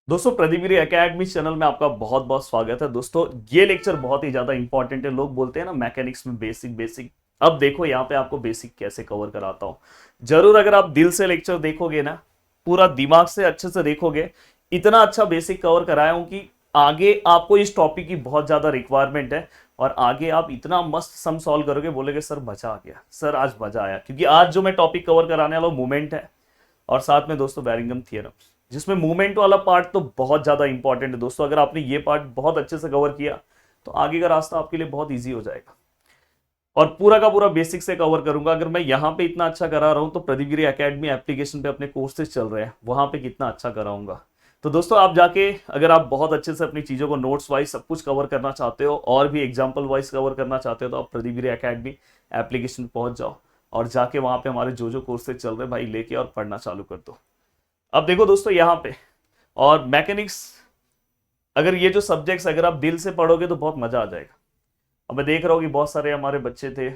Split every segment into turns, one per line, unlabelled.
दोस्तों प्रदीपगिरी academy channel में आपका बहुत बहुत स्वागत है। दोस्तों ये लेक्चर बहुत ही ज्यादा इंपॉर्टेंट है। लोग बोलते हैं ना मैकेनिक्स में बेसिक बेसिक। अब देखो यहाँ पे आपको बेसिक कैसे कवर कराता हूँ। जरूर अगर आप दिल से लेक्चर देखोगे ना, पूरा दिमाग से अच्छे से देखोगे, इतना अच्छा बेसिक कवर कराया हूँ कि आगे आपको इस टॉपिक की बहुत ज्यादा रिक्वायरमेंट है। और आगे आप इतना मस्त सम सॉल्व करोगे, बोलेगे सर मजा आ गया, सर आज मजा आया। क्योंकि आज जो मैं टॉपिक कवर कराने वाला हूँ मूवमेंट है, और साथ में दोस्तों बैरिंगम थ्योरम, जिसमें मूवमेंट वाला पार्ट तो बहुत ज्यादा इंपॉर्टेंट है। दोस्तों अगर आपने ये पार्ट बहुत अच्छे से कवर किया तो आगे का रास्ता आपके लिए बहुत ईजी हो जाएगा। और पूरा का पूरा बेसिक से कवर करूंगा। अगर मैं यहाँ पे इतना अच्छा करा रहा हूँ तो प्रदीपगिरी एकेडमी एप्लीकेशन पे अपने कोर्सेज चल रहे हैं, वहां पे कितना अच्छा कराऊंगा। तो दोस्तों आप जाके, अगर आप बहुत अच्छे से अपनी चीजों को नोट्स वाइज सब कुछ कवर करना चाहते हो और भी एग्जाम्पल वाइज कवर करना चाहते हो, तो आप प्रदीपगिरी एकेडमी एप्लीकेशन पहुंच जाओ और जाके वहां पे हमारे जो जो कोर्सेज चल रहे हैं भाई लेके और पढ़ना चालू कर दो। अब देखो दोस्तों यहाँ पे, और मैकेनिक्स, अगर ये जो सब्जेक्ट्स अगर आप दिल से पढ़ोगे तो बहुत मजा आ जाएगा। अब मैं देख रहा हूँ कि बहुत सारे हमारे बच्चे थे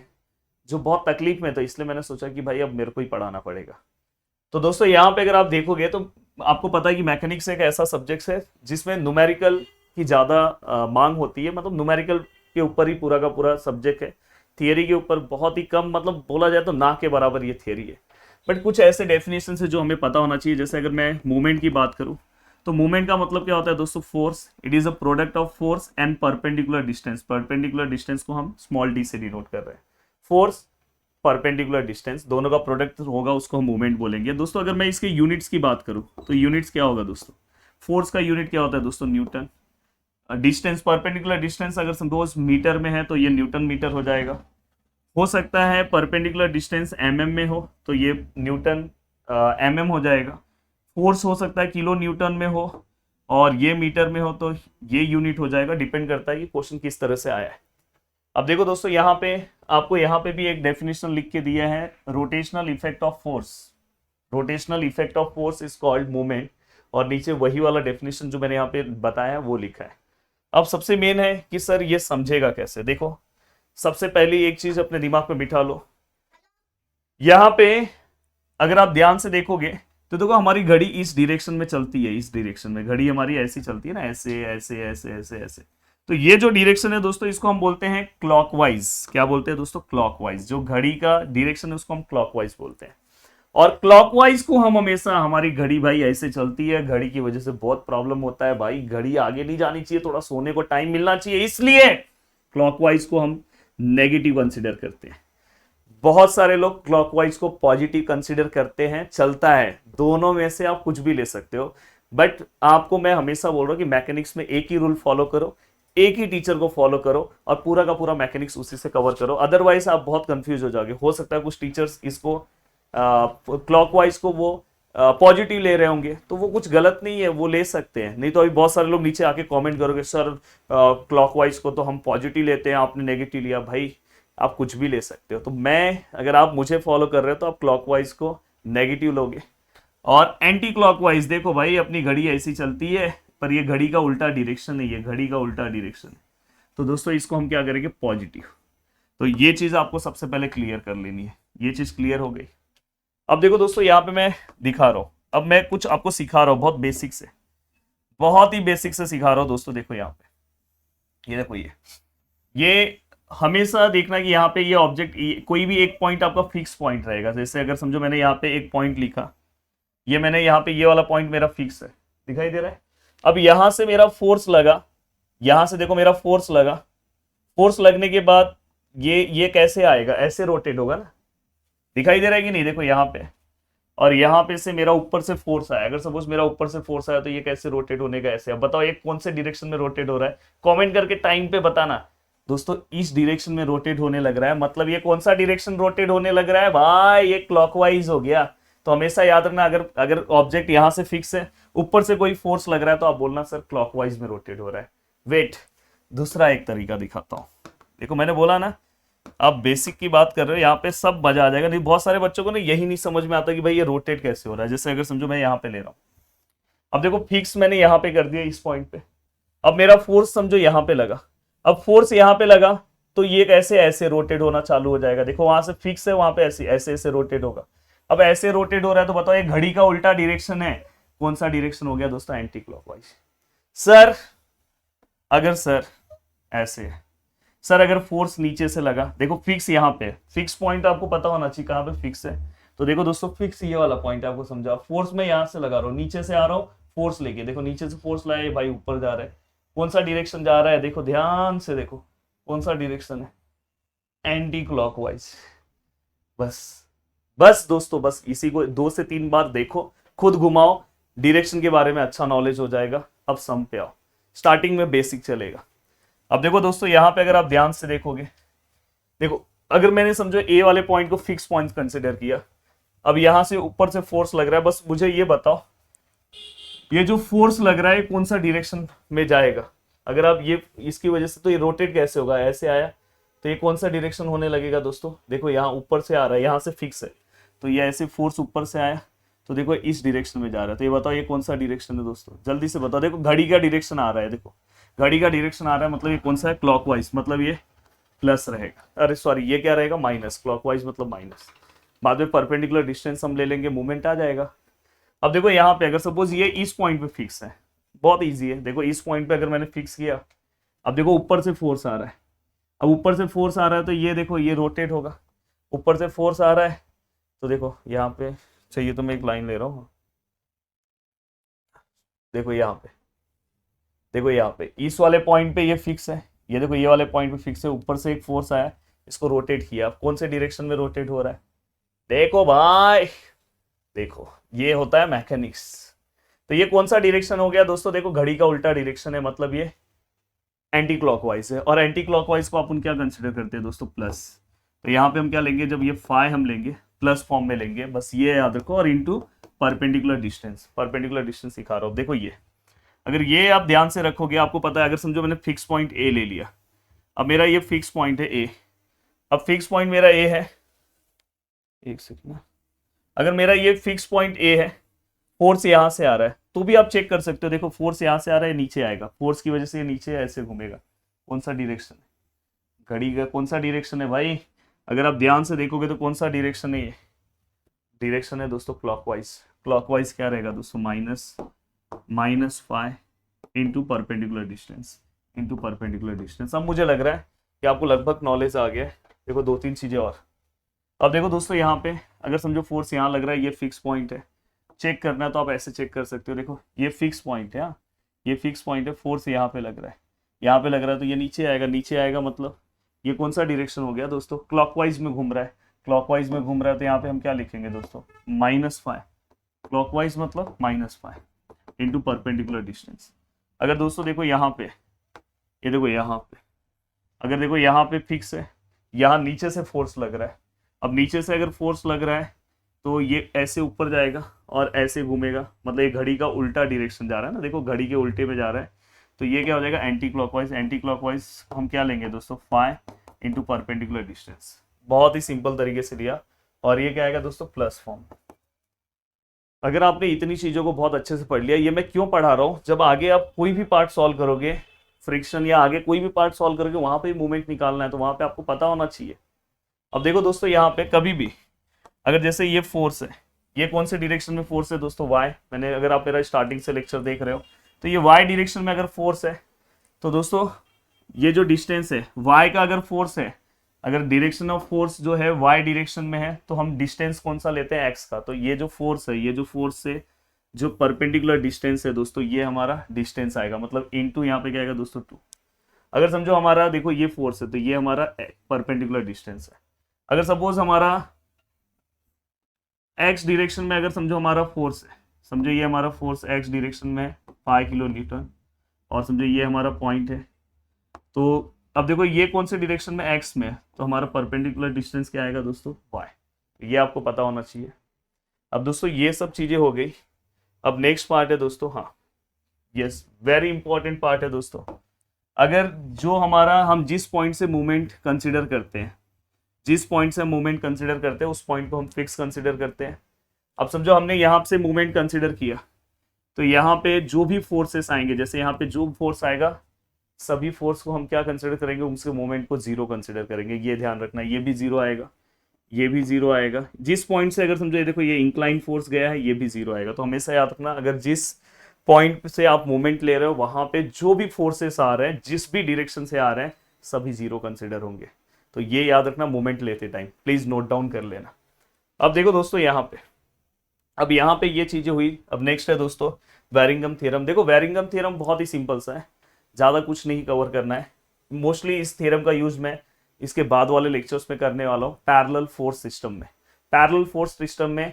जो बहुत तकलीफ में थे, इसलिए मैंने सोचा कि भाई अब मेरे को ही पढ़ाना पड़ेगा। तो दोस्तों यहाँ पे अगर आप देखोगे तो आपको पता है कि मैकेनिक्स एक ऐसा सब्जेक्ट है जिसमें न्यूमेरिकल की ज़्यादा मांग होती है। मतलब न्यूमेरिकल के ऊपर ही पूरा का पूरा सब्जेक्ट है। थियरी के ऊपर बहुत ही कम, मतलब बोला जाए तो ना के बराबर ये थियरी है। बट कुछ ऐसे डेफिनेशन है जो हमें पता होना चाहिए। जैसे अगर मैं मूवमेंट की बात करूँ तो मूवमेंट का मतलब क्या होता है दोस्तों? Force. It is a product of force and perpendicular distance. Perpendicular distance को हम स्मॉल डी से डिनोट कर रहे हैं। फोर्स, परपेंडिकुलर डिस्टेंस, दोनों का प्रोडक्ट होगा, उसको हम मूवमेंट बोलेंगे। दोस्तों अगर मैं इसके यूनिट्स की बात करूं तो यूनिट्स क्या होगा दोस्तों? फोर्स का यूनिट क्या होता है दोस्तों? न्यूटन। डिस्टेंस, परपेंडिकुलर डिस्टेंस अगर सपोज मीटर में है तो ये न्यूटन मीटर हो जाएगा। हो सकता है परपेंडिकुलर डिस्टेंस एमएम में हो तो ये न्यूटन एमएम हो जाएगा। फोर्स हो सकता है किलो न्यूटन में हो और ये मीटर में हो तो ये यूनिट हो जाएगा। डिपेंड करता है कि क्वेश्चन किस तरह से आया है। अब देखो दोस्तों यहाँ पे आपको यहाँ पे भी एक डेफिनेशन लिख के दिया है, rotational effect of force. Rotational effect of force is called movement. और नीचे वही वाला डेफिनेशन जो मैंने यहाँ पे बताया है वो लिखा है। अब सबसे मेन है कि सर ये समझेगा कैसे। देखो सबसे पहली एक चीज अपने दिमाग में बिठा लो। यहाँ पे अगर आप ध्यान से देखोगे तो देखो हमारी घड़ी इस डायरेक्शन में चलती है। इस डायरेक्शन में घड़ी हमारी ऐसी चलती है ना, ऐसे ऐसे ऐसे ऐसे ऐसे। तो ये जो डायरेक्शन है दोस्तों इसको हम बोलते हैं क्लॉकवाइज। क्या बोलते हैं दोस्तों? क्लॉकवाइज। जो घड़ी का डायरेक्शन है उसको हम क्लॉकवाइज बोलते हैं। और क्लॉकवाइज को हम हमेशा, हमारी घड़ी भाई ऐसे चलती है, घड़ी की वजह से बहुत प्रॉब्लम होता है भाई। घड़ी आगे नहीं जानी चाहिए, थोड़ा सोने को टाइम मिलना चाहिए, इसलिए क्लॉकवाइज को हम नेगेटिव कंसिडर करते हैं। बहुत सारे लोग क्लॉकवाइज को पॉजिटिव कंसीडर करते हैं। चलता है, दोनों में से आप कुछ भी ले सकते हो। बट आपको मैं हमेशा बोल रहा हूं कि मैकेनिक्स में एक ही रूल फॉलो करो, एक ही टीचर को फॉलो करो और पूरा का पूरा मैकेनिक्स उसी से कवर करो। अदरवाइज आप बहुत कंफ्यूज हो जाओगे। हो सकता है कुछ टीचर्स इसको क्लॉकवाइज को वो पॉजिटिव ले रहे होंगे, तो वो कुछ गलत नहीं है, वो ले सकते हैं। नहीं तो अभी बहुत सारे लोग नीचे आके कमेंट करोगे सर क्लॉकवाइज को तो हम पॉजिटिव लेते हैं, आपने नेगेटिव लिया। भाई आप कुछ भी ले सकते हो। तो मैं, अगर आप मुझे फॉलो कर रहे हो तो आप क्लॉकवाइज को नेगेटिव लोगे। और एंटी क्लॉकवाइज, देखो भाई अपनी घड़ी ऐसी चलती है पर ये घड़ी का उल्टा डायरेक्शन है, ये घड़ी का उल्टा डायरेक्शन है। तो दोस्तों इसको हम क्या करेंगे? पॉजिटिव। तो ये चीज आपको सबसे पहले क्लियर कर लेनी है। ये चीज क्लियर हो गई। अब देखो दोस्तों यहाँ पे मैं दिखा रहा हूं, अब मैं कुछ आपको सिखा रहा हूं बहुत बेसिक से, बहुत ही बेसिक से सिखा रहा हूं दोस्तों। देखो यहाँ पे, ये देखो ये हमेशा देखना कि यहाँ पे ये ऑब्जेक्ट, कोई भी एक पॉइंट आपका फिक्स पॉइंट रहेगा। जैसे अगर समझो मैंने यहाँ पे एक पॉइंट लिखा, ये मैंने यहाँ पे ये वाला पॉइंट मेरा फिक्स है, दिखाई दे रहा है। अब यहां से मेरा फोर्स लगा, यहां से देखो मेरा फोर्स लगा। फोर्स लगने के बाद ये कैसे आएगा? ऐसे रोटेट होगा ना, दिखाई दे रहा है कि नहीं? देखो यहाँ पे, और यहाँ पे से मेरा ऊपर से फोर्स आया। अगर सपोज मेरा ऊपर से फोर्स आया तो ये कैसे रोटेट होने का? ऐसे। अब बताओ ये कौन से डायरेक्शन में रोटेट हो रहा है? कमेंट करके टाइम पे बताना। दोस्तों इस डायरेक्शन में रोटेट होने लग रहा है, मतलब ये कौन सा डायरेक्शन रोटेट होने लग रहा है भाई? ये क्लॉकवाइज हो गया। तो हमेशा याद रखना, अगर अगर ऑब्जेक्ट यहां से फिक्स है, ऊपर से कोई फोर्स लग रहा है तो आप बोलना सर क्लॉकवाइज में रोटेट हो रहा है। वेट, दूसरा एक तरीका दिखाता हूं। देखो मैंने बोला ना, आप बेसिक की बात कर रहे हो, यहाँ पे सब मजा आ जाएगा। नहीं, बहुत सारे बच्चों को ना यही नहीं समझ में आता कि भाई ये रोटेट कैसे हो रहा है। जैसे अगर समझो मैं यहाँ पे ले रहा हूँ, अब देखो फिक्स मैंने यहाँ पे कर दिया इस पॉइंट पे। अब मेरा फोर्स समझो यहाँ पे लगा, अब फोर्स यहाँ पे लगा तो ये ऐसे ऐसे रोटेट होना चालू हो जाएगा। देखो वहां से फिक्स है, वहां पे ऐसे ऐसे ऐसे रोटेट होगा। अब ऐसे रोटेट हो रहा है तो बताओ ये घड़ी का उल्टा डायरेक्शन है, कौन सा डायरेक्शन हो गया दोस्तों, एंटी क्लॉकवाइज। सर अगर सर ऐसे है, सर अगर फोर्स नीचे से लगा, देखो फिक्स यहाँ पे, फिक्स पॉइंट आपको पता होना चाहिए कहाँ पे फिक्स है। तो देखो दोस्तों फिक्स ये वाला पॉइंट आपको समझा, फोर्स मैं यहाँ से लगा रहा हूँ, नीचे से आ रहा हूँ फोर्स लेके, देखो नीचे से फोर्स लाया, ये भाई ऊपर जा रहा है, कौन सा डायरेक्शन जा रहा है, देखो ध्यान से देखो कौन सा डायरेक्शन है, एंटी क्लॉकवाइज। बस बस दोस्तों, बस इसी को 2 से 3 बार देखो, खुद घुमाओ, डायरेक्शन के बारे में अच्छा नॉलेज हो जाएगा। अब सम पे आओ, स्टार्टिंग में बेसिक चलेगा। अब देखो दोस्तों यहाँ पे अगर आप ध्यान से देखोगे, देखो अगर मैंने समझो ए वाले पॉइंट को फिक्स पॉइंट कंसिडर किया, अब यहां से ऊपर से फोर्स लग रहा है, बस मुझे ये बताओ ये जो फोर्स लग रहा है कौन सा डायरेक्शन में जाएगा। अगर आप ये इसकी वजह से, तो ये रोटेट कैसे होगा, ऐसे आया तो ये कौन सा डायरेक्शन होने लगेगा दोस्तों, देखो यहाँ ऊपर से आ रहा है, यहाँ से फिक्स है, तो ये ऐसे फोर्स ऊपर से आया तो देखो इस डायरेक्शन में जा रहा है, तो ये बताओ ये कौन सा डायरेक्शन है दोस्तों, जल्दी से बताओ। देखो घड़ी का डायरेक्शन आ रहा है, देखो घड़ी का डायरेक्शन आ रहा है, मतलब ये कौन सा है, क्लॉकवाइज, मतलब ये प्लस रहेगा, अरे सॉरी ये क्या रहेगा, माइनस, क्लॉकवाइज मतलब माइनस। बाद में परपेंडिकुलर डिस्टेंस हम ले लेंगे, मूवमेंट आ जाएगा। अब देखो यहाँ पे अगर सपोज ये इस पॉइंट पे फिक्स है, बहुत इजी है, देखो इस पॉइंट पे अगर मैंने फिक्स किया, अब देखो ऊपर से फोर्स आ रहा है, अब ऊपर से फोर्स आ रहा है तो ये देखो ये रोटेट होगा, ऊपर से फोर्स आ रहा है तो देखो यहाँ पे चाहिए तो मैं एक लाइन ले रहा हूँ, देखो यहाँ पे, देखो यहाँ पे इस वाले पॉइंट पे ये फिक्स है, ये देखो ये वाले पॉइंट पे फिक्स है, ऊपर से एक फोर्स आया, इसको रोटेट किया, कौन से डायरेक्शन में रोटेट हो रहा है, देखो भाई, देखो ये होता है मैकेनिक्स। तो ये कौन सा डायरेक्शन हो गया दोस्तों, देखो घड़ी का उल्टा डायरेक्शन है, मतलब ये एंटी क्लॉकवाइज है, और एंटी क्लॉकवाइज को अपन क्या कंसिडर करते हैं दोस्तों, प्लस। तो यहाँ पे हम क्या लेंगे, जब ये फाई हम लेंगे प्लस फॉर्म में लेंगे, बस ये याद रखो, और into perpendicular distance, perpendicular distance सिखा रहा हूँ। देखो ये अगर ये आप ध्यान से रखोगे, आपको पता है, अगर समझो मैंने फिक्स पॉइंट ए ले लिया, अब मेरा ये फिक्स पॉइंट है ए, अब फिक्स पॉइंट मेरा ए है, एक सेकंड, अगर मेरा ये फिक्स पॉइंट ए है, फोर्स यहां से आ रहा है, तो भी आप चेक कर सकते हो, देखो फोर्स यहां से आ रहा है, नीचे आएगा, फोर्स की वजह से ये नीचे ऐसे घूमेगा, कौन सा डायरेक्शन है, घड़ी का कौन सा डायरेक्शन है भाई, अगर आप ध्यान से देखोगे तो कौन सा डायरेक्शन है, ये डायरेक्शन है दोस्तों क्लॉकवाइज। क्लॉकवाइज क्या रहेगा दोस्तों, minus five into perpendicular distance, into perpendicular distance. अब मुझे लग रहा है कि आपको लगभग नॉलेज आ गया है। देखो 2-3 चीजें और, अब देखो दोस्तों यहाँ पे अगर समझो फोर्स यहाँ लग रहा है, ये फिक्स पॉइंट है, चेक करना है तो आप ऐसे चेक कर सकते हो, देखो ये फिक्स पॉइंट है, ये फिक्स पॉइंट है, फोर्स यहाँ पे लग रहा है, यहाँ पे लग रहा है, तो ये नीचे आएगा, नीचे आएगा मतलब ये कौन सा डायरेक्शन हो गया दोस्तों, क्लॉकवाइज में घूम रहा है, क्लॉकवाइज में घूम रहा है, तो यहाँ पे हम क्या लिखेंगे दोस्तों, -5, क्लॉकवाइज मतलब -5 इंटू परपेंडिकुलर डिस्टेंस। अगर दोस्तों देखो यहाँ पे, ये देखो यहाँ पे, अगर देखो यहाँ पे फिक्स है, यहाँ नीचे से फोर्स लग रहा है, अब नीचे से अगर फोर्स लग रहा है तो ये ऐसे ऊपर जाएगा और ऐसे घूमेगा, मतलब ये घड़ी का उल्टा डायरेक्शन जा रहा है ना, देखो घड़ी के उल्टे में जा रहा है, तो ये क्या हो जाएगा, एंटी क्लॉकवाइज। एंटी क्लॉकवाइज हम क्या लेंगे दोस्तों, 5 इंटू परपेंडिकुलर डिस्टेंस, बहुत ही सिंपल तरीके से लिया, और ये क्या आएगा दोस्तों, प्लस फॉर्म। अगर आपने इतनी चीजों को बहुत अच्छे से पढ़ लिया, ये मैं क्यों पढ़ा रहा हूँ, जब आगे आप कोई भी पार्ट सॉल्व करोगे, फ्रिक्शन या आगे कोई भी पार्ट सॉल्व करोगे, वहां पे मूवमेंट निकालना है, तो वहां पे आपको पता होना चाहिए। अब देखो दोस्तों यहाँ पे कभी भी अगर जैसे ये फोर्स है, ये कौन से डायरेक्शन में फोर्स है दोस्तों, वाई, मैंने अगर आप मेरा स्टार्टिंग से लेक्चर देख रहे हो तो ये वाई डायरेक्शन में अगर फोर्स है, तो दोस्तों ये जो डिस्टेंस है वाई का, अगर फोर्स है, अगर डायरेक्शन ऑफ फोर्स जो है वाई डायरेक्शन में है, तो हम डिस्टेंस कौन सा लेते हैं, एक्स का, तो ये जो फोर्स है, ये जो फोर्स से जो परपेंडिकुलर डिस्टेंस है दोस्तों, ये हमारा डिस्टेंस आएगा, मतलब इनटू यहाँ पे क्या आएगा दोस्तों 2। अगर समझो हमारा देखो ये फोर्स है, तो ये हमारा परपेंडिकुलर डिस्टेंस है। अगर सपोज हमारा एक्स डायरेक्शन में अगर समझो हमारा फोर्स है, समझो ये हमारा फोर्स एक्स डायरेक्शन में 5 किलो न्यूटन, और समझो ये हमारा पॉइंट है, तो अब देखो ये कौन से डायरेक्शन में, एक्स में, तो हमारा परपेंडिकुलर डिस्टेंस क्या आएगा दोस्तों, वाई। ये आपको पता होना चाहिए। अब दोस्तों ये सब चीजें हो गई, अब नेक्स्ट पार्ट है दोस्तों, हाँ यस, वेरी इंपॉर्टेंट पार्ट है दोस्तों। अगर जो हमारा हम जिस पॉइंट से मूवमेंट कंसिडर करते हैं, जिस पॉइंट से मूवमेंट कंसिडर करते हैं, उस पॉइंट को हम फिक्स कंसिडर करते हैं। अब समझो हमने यहाँ से मूवमेंट कंसिडर किया, तो यहाँ पे जो भी फोर्सेस आएंगे, जैसे यहाँ पे जो फोर्स आएगा, सभी फोर्स को हम क्या कंसिडर करेंगे, उसके मूवमेंट को 0 कंसिडर करेंगे, ये ध्यान रखना, ये भी 0 आएगा, ये भी जीरो आएगा। जिस पॉइंट से अगर समझो ये देखो ये इंक्लाइन फोर्स गया है, ये भी जीरो आएगा। तो हमेशा याद रखना, अगर जिस पॉइंट से आप मूवमेंट ले रहे हो वहां पे जो भी फोर्सेस आ रहे हैं, जिस भी डायरेक्शन से आ रहे हैं, सभी जीरो कंसिडर होंगे। तो ये याद रखना मूवमेंट लेते टाइम, प्लीज नोट डाउन कर लेना। अब देखो दोस्तों यहाँ पे, अब यहाँ पे ये चीजें हुई। अब नेक्स्ट है दोस्तों वेरिंगम थ्योरम। देखो वेरिंगम थ्योरम बहुत ही सिंपल सा है, ज्यादा कुछ नहीं कवर करना है। मोस्टली इस थ्योरम का यूज मैं इसके बाद वाले लेक्चर्स में करने वाला हूँ। पैरेलल फोर्स सिस्टम में, पैरेलल फोर्स सिस्टम में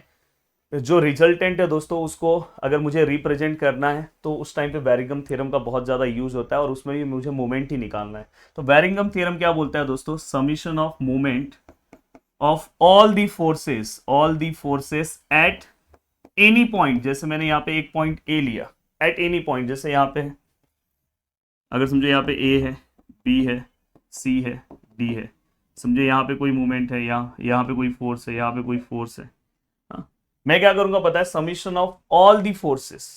जो रिजल्टेंट है दोस्तों, उसको अगर मुझे रिप्रेजेंट करना है तो उस टाइम पे वेरिंगम थ्योरम का बहुत ज्यादा यूज होता है, और उसमें भी मुझे मोमेंट ही निकालना है। तो वेरिंगम थ्योरम क्या बोलता है दोस्तों, summation of moment of all the forces at any point. जैसे मैंने यहाँ पे एक पॉइंट ए लिया, एट एनी पॉइंट, जैसे यहाँ पे अगर समझो यहाँ पे ए है, बी है, सी है, डी है, समझे यहाँ पे कोई मूवमेंट है, यहाँ पे कोई फोर्स है, यहाँ पे कोई फोर्स है। हाँ? मैं क्या करूंगा पता है, summation of all the forces,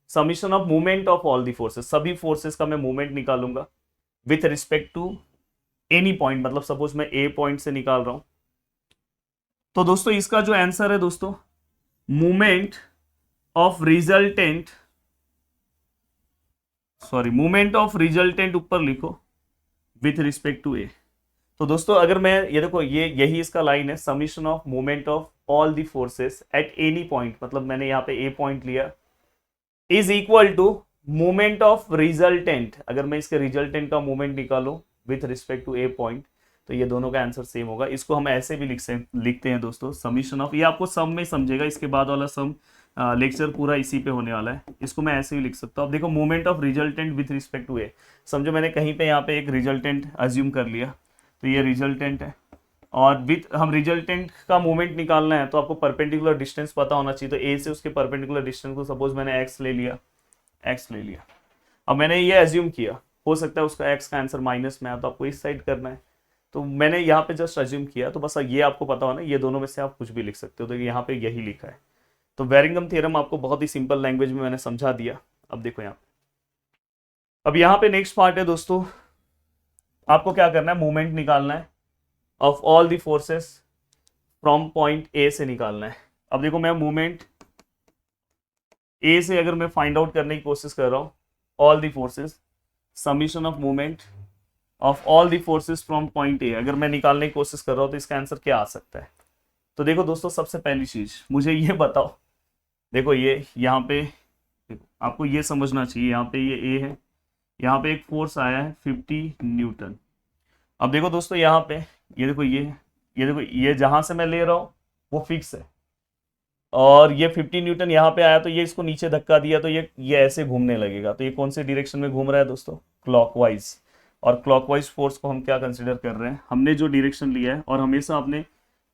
summation of movement of all the forces, सभी फोर्सेस का मैं मूवमेंट निकालूंगा with respect to any point. मतलब सपोज मैं ए पॉइंट से निकाल रहा हूं, तो दोस्तों इसका जो आंसर है दोस्तों, movement of resultant, movement of resultant ऊपर लिखो विथ रिस्पेक्ट टू ए। तो दोस्तों अगर मैं ये देखो, ये यही इसका लाइन है, summation of movement of all the forces at any point, मतलब मैंने यहाँ पे ए पॉइंट लिया, is equal to movement of resultant. अगर मैं इसके रिजल्टेंट का मूवमेंट निकालूं with respect to a point, तो ये दोनों का आंसर सेम होगा। इसको हम ऐसे भी लिखते हैं दोस्तों, समीशन ऑफ, ये आपको सम में समझेगा, इसके बाद वाला सम लेक्चर पूरा इसी पे होने वाला है। इसको मैं ऐसे भी लिख सकता हूँ। अब देखो movement of resultant with respect to A, समझो मैंने कहीं पे यहाँ पे एक रिजल्टेंट अज्यूम कर लिया, तो ये रिजल्टेंट है, और विथ हम रिजल्टेंट का मूवमेंट निकालना है तो आपको परपेंडिकुलर डिस्टेंस पता होना चाहिए। तो ए से उसके परपेंडिकुलर डिस्टेंस को सपोज मैंने एक्स ले लिया, अब मैंने ये एज्यूम किया, हो सकता है उसका एक्स का आंसर माइनस में आया, तो आपको इस साइड करना है। तो मैंने यहाँ पे जस्ट अज्यूम किया, तो बस ये आपको पता होना, ये दोनों में से आप कुछ भी लिख सकते हो। तो यहाँ पे यही लिखा है। तो वेरिंगम थ्योरम आपको बहुत ही सिंपल लैंग्वेज में मैंने समझा दिया। अब देखो यहाँ, अब यहाँ पे नेक्स्ट पार्ट है दोस्तों, आपको क्या करना है, मूवमेंट निकालना है of all the forces from point A से निकालना है। अब देखो मैं मूवमेंट ए से अगर मैं फाइंड आउट करने की कोशिश कर रहा हूँ, all the forces, summation of movement of all the forces from point A अगर मैं निकालने की कोशिश कर रहा हूँ, तो इसका आंसर क्या आ सकता है। तो देखो दोस्तों, सबसे पहली चीज मुझे ये बताओ, देखो ये यहाँ पे आपको ये समझना चाहिए, यहाँ पे ये ए है, यहाँ पे एक फोर्स आया है 50 न्यूटन। अब देखो दोस्तों यहाँ पे ये देखो, ये देखो, ये जहां से मैं ले रहा हूँ वो फिक्स है, और ये 50 न्यूटन यहाँ पे आया, तो ये इसको नीचे धक्का दिया, तो ये ऐसे घूमने लगेगा। तो ये कौन से डायरेक्शन में घूम रहा है दोस्तों, क्लॉकवाइज। और क्लॉकवाइज फोर्स को हम क्या कंसिडर कर रहे हैं, हमने जो डायरेक्शन लिया है, और हमेशा आपने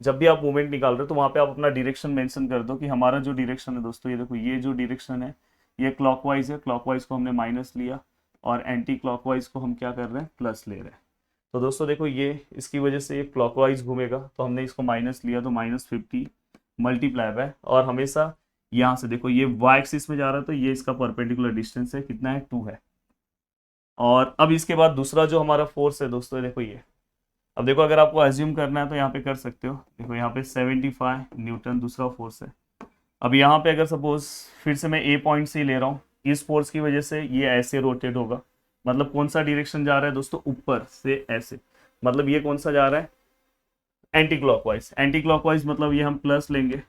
जब भी आप मूवमेंट निकाल रहे हो तो वहां पे आप अपना डायरेक्शन मेंशन कर दो कि हमारा जो डायरेक्शन है दोस्तों, ये देखो ये जो डायरेक्शन है ये क्लॉकवाइज है, क्लॉकवाइज को हमने माइनस लिया, और एंटी क्लॉकवाइज को हम क्या कर रहे हैं, प्लस ले रहे हैं। तो दोस्तों देखो ये इसकी वजह से ये क्लॉकवाइज घूमेगा, तो हमने इसको माइनस लिया, तो -50 मल्टीप्लाई बाय, और हमेशा यहाँ से देखो ये वाई एक्सिस में जा रहा है, तो ये इसका परपेंडिकुलर डिस्टेंस है, कितना है, 2 है। और अब इसके बाद दूसरा जो हमारा फोर्स है दोस्तों, देखो ये, अब देखो अगर आपको एज्यूम करना है तो यहाँ पे कर सकते हो। देखो यहाँ पे 75 न्यूटन दूसरा फोर्स है। अब यहाँ पे अगर सपोज फिर से मैं ए पॉइंट से ही ले रहा हूँ, इस फोर्स की वजह से ये ऐसे रोटेट होगा, मतलब कौन सा डायरेक्शन जा रहा है दोस्तों, ऊपर से ऐसे, मतलब ये कौन सा जा रहा है, एंटी क्लॉकवाइज। एंटी क्लॉकवाइज मतलब ये हम प्लस लेंगे,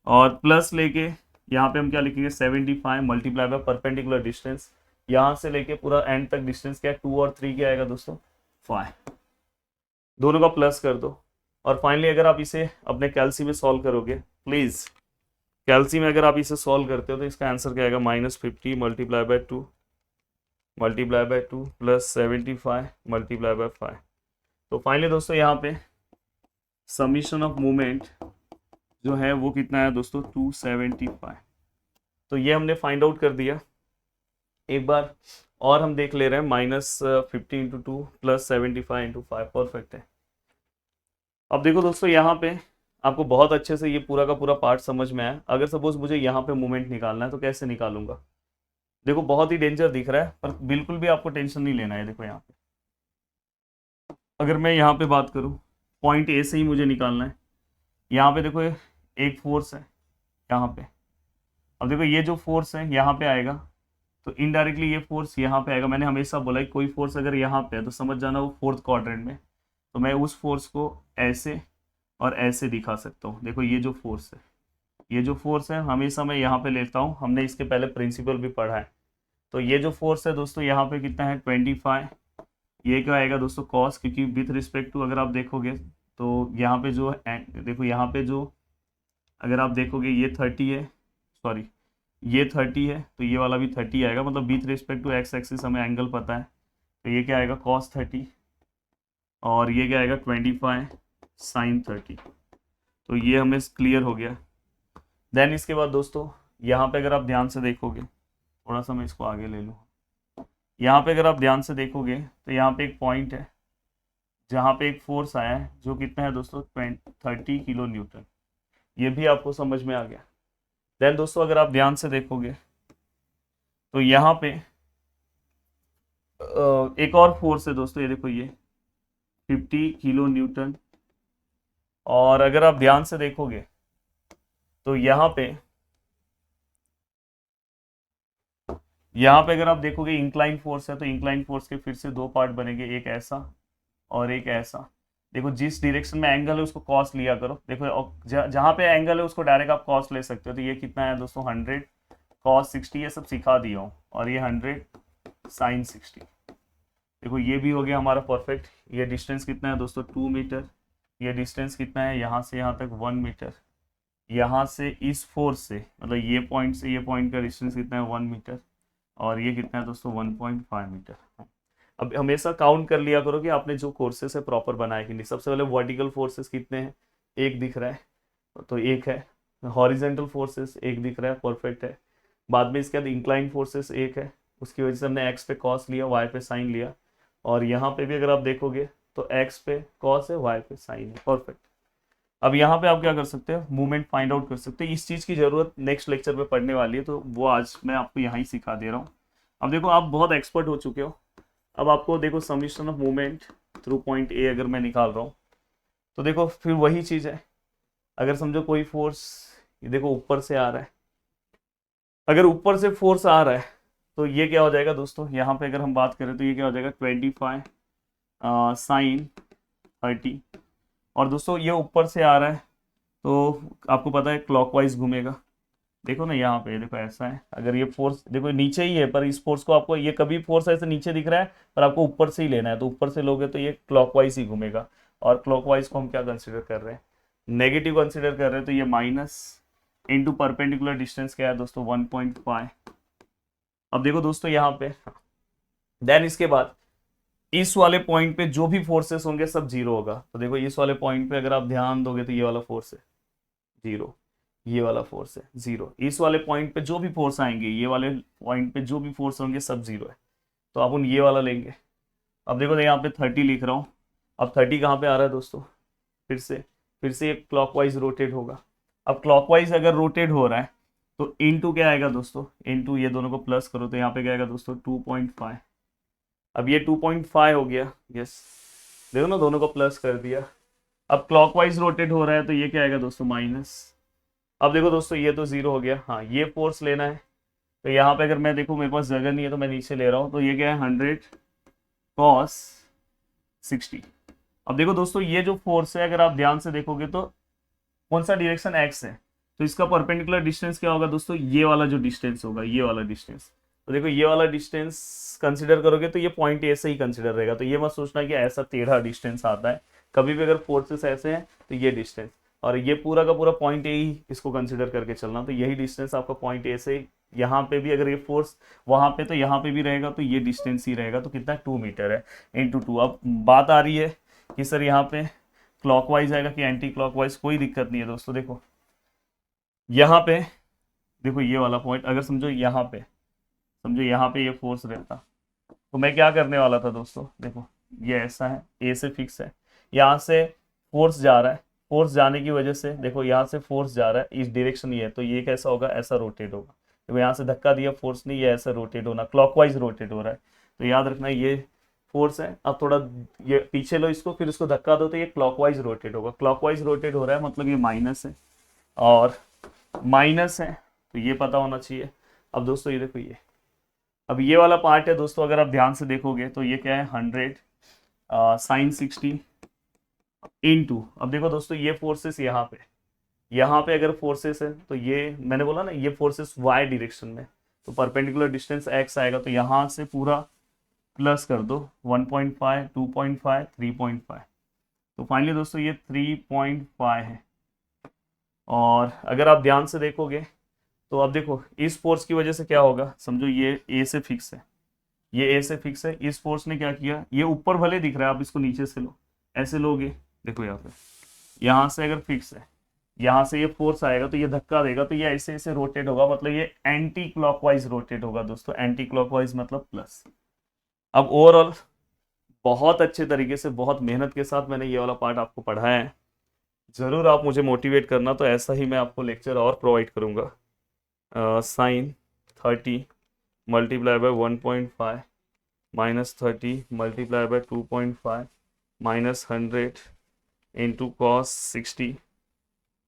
और प्लस लेके यहाँ पे हम क्या लिखेंगे, 75 मल्टीप्लाई बाय परपेंडिकुलर डिस्टेंस, यहाँ से लेके पूरा एंड तक डिस्टेंस क्या है, 2 और 3 क्या आएगा दोस्तों, 5, दोनों का प्लस कर दो। और फाइनली अगर आप इसे अपने कैलसी में सॉल्व करोगे, प्लीज कैलसी में अगर आप इसे सॉल्व करते हो, तो इसका आंसर क्या आएगा, -50 multiply by 2 plus 75 multiply by 5। तो फाइनली दोस्तों यहाँ पे समीशन ऑफ मूवमेंट जो है वो कितना है दोस्तों, 275। तो ये हमने फाइंड आउट कर दिया। एक बार और हम देख ले रहे हैं, -50 × 2 प्लस 75 × 5, परफेक्ट है। अब देखो दोस्तों यहाँ पे आपको बहुत अच्छे से ये पूरा का पूरा पार्ट समझ में आया। अगर सपोज मुझे यहाँ पे मूवमेंट निकालना है तो कैसे निकालूंगा, देखो बहुत ही डेंजर दिख रहा है, पर बिल्कुल भी आपको टेंशन नहीं लेना है। देखो यहाँ पे अगर मैं यहाँ पे बात करूँ, पॉइंट ए से ही मुझे निकालना है, यहाँ पे देखो एक फोर्स है यहाँ पे। अब देखो ये जो फोर्स है यहाँ पे आएगा, तो इनडायरेक्टली ये फोर्स यहाँ पे आएगा। मैंने हमेशा बोला कि कोई फोर्स अगर यहाँ पे है तो समझ जाना वो फोर्थ क्वाड्रेंट में। तो मैं उस फोर्स को ऐसे और ऐसे दिखा सकता हूँ। देखो ये जो फोर्स है, ये जो फोर्स है हमेशा मैं यहाँ पे लेता हूँ, हमने इसके पहले प्रिंसिपल भी पढ़ा है। तो ये जो फोर्स है दोस्तों यहाँ पे कितना है 25। ये क्या आएगा दोस्तों कॉस, क्योंकि विथ रिस्पेक्ट टू अगर आप देखोगे तो यहाँ पे जो देखो यहाँ पे जो अगर आप देखोगे ये 30 है, सॉरी ये 30 है, तो ये वाला भी 30 आएगा। मतलब with respect to x axis हमें एंगल पता है, तो ये क्या आएगा कॉस 30 और ये क्या आएगा 25 साइन 30। तो ये हमें क्लियर हो गया। देन इसके बाद दोस्तों यहाँ पे अगर आप ध्यान से देखोगे, थोड़ा सा मैं इसको आगे ले लूँ। यहाँ पे अगर आप ध्यान से देखोगे तो यहाँ पे एक पॉइंट है जहाँ पे एक फोर्स आया है जो कितना है दोस्तों 30 किलो न्यूटन। ये भी आपको समझ में आ गया। देन दोस्तों अगर आप ध्यान से देखोगे तो यहाँ पे एक और फोर्स है दोस्तों, ये देखो ये 50 किलो न्यूटन। और अगर आप ध्यान से देखोगे तो यहाँ पे अगर आप देखोगे इंक्लाइन फोर्स है, तो इंक्लाइन फोर्स के फिर से दो पार्ट बनेंगे, एक ऐसा और एक ऐसा। देखो जिस डायरेक्शन में एंगल है उसको कॉस लिया करो। देखो जहाँ पे एंगल है उसको डायरेक्ट आप कॉस ले सकते हो। तो ये कितना है दोस्तों 100 कॉस 60, ये सब सिखा दिया हूँ, और ये 100 साइन 60। देखो ये भी हो गया हमारा परफेक्ट। ये डिस्टेंस कितना है दोस्तों 2 मीटर। ये डिस्टेंस कितना है यहाँ से यहाँ तक 1 मीटर। यहाँ से इस फोर्स से मतलब ये पॉइंट से ये पॉइंट का डिस्टेंस कितना है 1 मीटर। और ये कितना है दोस्तों 1.5 मीटर। अब हमेशा काउंट कर लिया करो कि आपने जो कोर्सेस है प्रॉपर बनाए कि नहीं। सबसे पहले वर्टिकल फोर्सेस कितने हैं, एक दिख रहा है तो एक है। हॉरिजेंटल फोर्सेस एक दिख रहा है, परफेक्ट है। बाद में इसके बाद इंक्लाइन फोर्सेस एक है, उसकी वजह से हमने एक्स पे कॉस लिया, वाई पे साइन लिया। और यहाँ पे भी अगर आप देखोगे तो एक्स पे कॉस है, वाई पे साइन है, परफेक्ट। अब यहाँ पे आप क्या कर सकते हो, मूवमेंट फाइंड आउट कर सकते हो। इस चीज़ की जरूरत नेक्स्ट लेक्चर में पढ़ने वाली है, तो वो आज मैं आपको यहाँ ही सिखा दे रहा हूँ। अब देखो आप बहुत एक्सपर्ट हो चुके हो। अब आपको देखो summation of movement through point A अगर मैं निकाल रहा हूँ तो देखो फिर वही चीज़ है। अगर समझो कोई फोर्स ये देखो ऊपर से आ रहा है, अगर ऊपर से फोर्स आ रहा है तो ये क्या हो जाएगा दोस्तों, यहाँ पे अगर हम बात करें तो ये क्या हो जाएगा 25 साइन 30। और दोस्तों ये ऊपर से आ रहा है तो आपको पता है क्लॉकवाइज घूमेगा। देखो ना यहाँ पे देखो ऐसा है, अगर ये फोर्स देखो नीचे ही है, पर इस फोर्स को आपको ये कभी फोर्स ऐसे नीचे दिख रहा है पर आपको ऊपर से ही लेना है, तो ऊपर से लोगे तो ये क्लॉकवाइज ही घूमेगा। और क्लॉकवाइज को हम क्या कंसिडर कर रहे हैं, नेगेटिव कंसिडर कर रहे हैं। तो ये माइनस इंटू परपेंडिकुलर डिस्टेंस क्या है दोस्तों 1.5। अब देखो दोस्तों यहाँ पे देन इसके बाद इस वाले पॉइंट पे जो भी फोर्सेस होंगे सब जीरो होगा। तो देखो इस वाले पॉइंट पे अगर आप ध्यान दोगे तो ये वाला फोर्स है जीरो, ये वाला फोर्स है जीरो। इस वाले पॉइंट पे जो भी फोर्स आएंगे, ये वाले पॉइंट पे जो भी फोर्स होंगे सब जीरो है। तो आप उन ये वाला लेंगे। अब देखो यहाँ पे 30 लिख रहा हूँ। अब 30 कहाँ पे आ रहा है दोस्तों, फिर से एक क्लॉकवाइज रोटेट होगा। अब क्लॉकवाइज अगर रोटेट हो रहा है तो इनटू क्या आएगा दोस्तों, इनटू ये दोनों को प्लस करो तो यहाँ पे क्या आएगा दोस्तों 2.5। अब ये 2.5 हो गया, यस देखो ना दोनों को प्लस कर दिया। अब क्लॉकवाइज रोटेट हो रहा है तो ये क्या आएगा दोस्तों माइनस। अब देखो दोस्तों ये तो जीरो हो गया। हाँ ये फोर्स लेना है तो यहाँ पे अगर मैं देखूँ मेरे पास जगह नहीं है तो मैं नीचे ले रहा हूँ, तो ये क्या है 100 कॉस 60। अब देखो दोस्तों ये जो फोर्स है अगर आप ध्यान से देखोगे तो कौन सा डायरेक्शन एक्स है, तो इसका परपेंडिकुलर डिस्टेंस क्या होगा दोस्तों, ये वाला जो डिस्टेंस होगा, ये वाला डिस्टेंस। तो देखो ये वाला डिस्टेंस कंसिडर करोगे तो ये पॉइंट ए से ही कंसिडर रहेगा। तो ये मत सोचना कि ऐसा टेढ़ा डिस्टेंस आता है, कभी भी अगर फोर्सेस ऐसे हैं तो ये डिस्टेंस, और ये पूरा का पूरा पॉइंट ए ही इसको कंसिडर करके चलना। तो यही डिस्टेंस आपका पॉइंट ए से यहाँ पे भी अगर ये फोर्स वहां पे तो यहाँ पे भी रहेगा, तो ये डिस्टेंस ही रहेगा। तो कितना 2 मीटर है इंटू 2। अब बात आ रही है कि सर यहाँ पे क्लॉकवाइज आएगा कि एंटी क्लॉकवाइज, कोई दिक्कत नहीं है दोस्तों। देखो यहाँ पे देखो ये वाला पॉइंट अगर समझो यहाँ पे ये फोर्स रहता तो मैं क्या करने वाला था दोस्तों, देखो ये ऐसा है, ए से फिक्स है, यहाँ से फोर्स जा रहा है, फोर्स जाने की वजह से देखो यहाँ से फोर्स जा रहा है, इस डायरेक्शन ये है, तो ये कैसा होगा, ऐसा रोटेट होगा। देखो यहाँ से धक्का दिया फोर्स ने, ये ऐसा रोटेट होना, क्लॉकवाइज रोटेट हो रहा है। तो याद रखना ये फोर्स है। अब थोड़ा ये पीछे लो इसको, फिर इसको धक्का दो तो ये क्लॉकवाइज रोटेट होगा। क्लॉकवाइज रोटेट हो रहा है मतलब ये माइनस है और माइनस है, तो ये पता होना चाहिए। अब दोस्तों ये देखो, ये अब ये वाला पार्ट है दोस्तों, अगर आप ध्यान से देखोगे तो ये क्या है 100 साइन 60 इनटू, अब देखो दोस्तों ये फोर्सेस यहाँ पे अगर फोर्सेस है तो ये मैंने बोला ना ये फोर्सेस वाई डायरेक्शन में, तो परपेंडिकुलर डिस्टेंस एक्स आएगा, तो यहाँ से पूरा प्लस कर दो 1.5 2.5 3.5, तो फाइनली दोस्तों ये 3.5 है। और अगर आप ध्यान से देखोगे तो अब देखो इस फोर्स की वजह से क्या होगा, समझो ये ए से फिक्स है, ये ए से फिक्स है, इस फोर्स ने क्या किया, ये ऊपर भले दिख रहा है, आप इसको नीचे से लो, ऐसे लोगे, देखो यहाँ पे, यहाँ से अगर फिक्स है, यहाँ से ये फोर्स आएगा तो ये धक्का देगा, तो ये ऐसे ऐसे रोटेट होगा, मतलब ये एंटी क्लॉकवाइज रोटेट होगा दोस्तों, एंटी क्लॉकवाइज मतलब प्लस। अब ओवरऑल बहुत अच्छे तरीके से, बहुत मेहनत के साथ मैंने ये वाला पार्ट आपको पढ़ाया है। ज़रूर आप मुझे मोटिवेट करना, तो ऐसा ही मैं आपको लेक्चर और प्रोवाइड करूँगा। Sine 30 multiply by 1.5 minus 30 multiply by 2.5 minus 100 into cos 60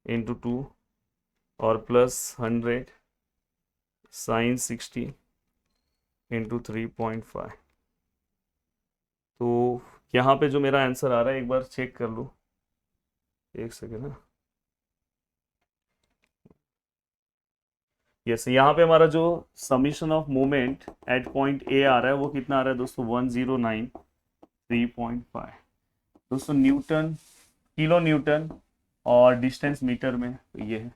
into 2 और प्लस 100 साइन 60 इंटू 3.5। तो यहाँ पे जो मेरा आंसर आ रहा है एक बार चेक कर लो, एक सेकेंड ना। यस, यहाँ पे हमारा जो summation of moment at point A आ रहा है वो कितना आ रहा है दोस्तों 1093.5 दोस्तों, न्यूटन, किलो न्यूटन और डिस्टेंस मीटर में, तो ये है,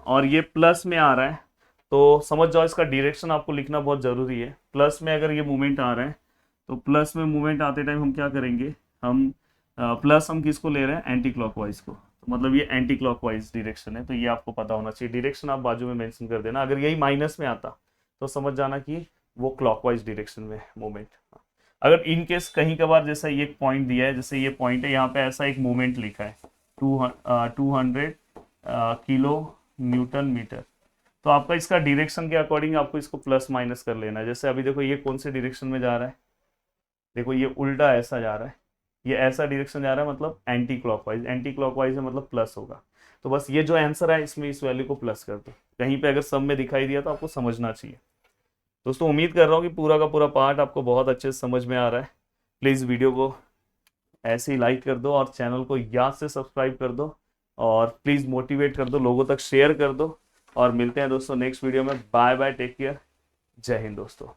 और ये प्लस में आ रहा है, तो समझ जाओ इसका डायरेक्शन आपको लिखना बहुत ज़रूरी है। प्लस में अगर ये मूवमेंट आ रहा है तो प्लस में मूवमेंट आते टाइम हम क्या करेंगे, हम प्लस हम किसको ले रहे हैं, एंटी क्लॉकवाइज को, तो मतलब ये एंटी क्लॉकवाइज डायरेक्शन है, तो ये आपको पता होना चाहिए। डायरेक्शन आप बाजू में मेंशन कर देना, अगर यही माइनस में आता तो समझ जाना कि वो क्लॉकवाइज डायरेक्शन में मूवमेंट। अगर इन केस कहीं कभार जैसा ये पॉइंट दिया है, जैसे ये पॉइंट है, यहाँ पे ऐसा एक मूवमेंट लिखा है 200 किलो न्यूटन मीटर, तो आपका इसका डायरेक्शन के अकॉर्डिंग आपको इसको प्लस माइनस कर लेना है। जैसे अभी देखो ये कौन से डायरेक्शन में जा रहा है, देखो ये उल्टा ऐसा जा रहा है, ये ऐसा डायरेक्शन जा रहा है मतलब एंटी क्लॉकवाइज, एंटी क्लॉकवाइज है मतलब प्लस होगा, तो बस ये जो आंसर है इसमें इस वैल्यू को प्लस कर दो। कहीं पे अगर सम में दिखाई दिया तो आपको समझना चाहिए। दोस्तों उम्मीद कर रहा हूँ कि पूरा का पूरा पार्ट आपको बहुत अच्छे से समझ में आ रहा है। प्लीज़ वीडियो को ऐसे ही लाइक कर दो और चैनल को याद से सब्सक्राइब कर दो, और प्लीज़ मोटिवेट कर दो, लोगों तक शेयर कर दो, और मिलते हैं दोस्तों नेक्स्ट वीडियो में। बाय बाय, टेक केयर, जय हिंद दोस्तों।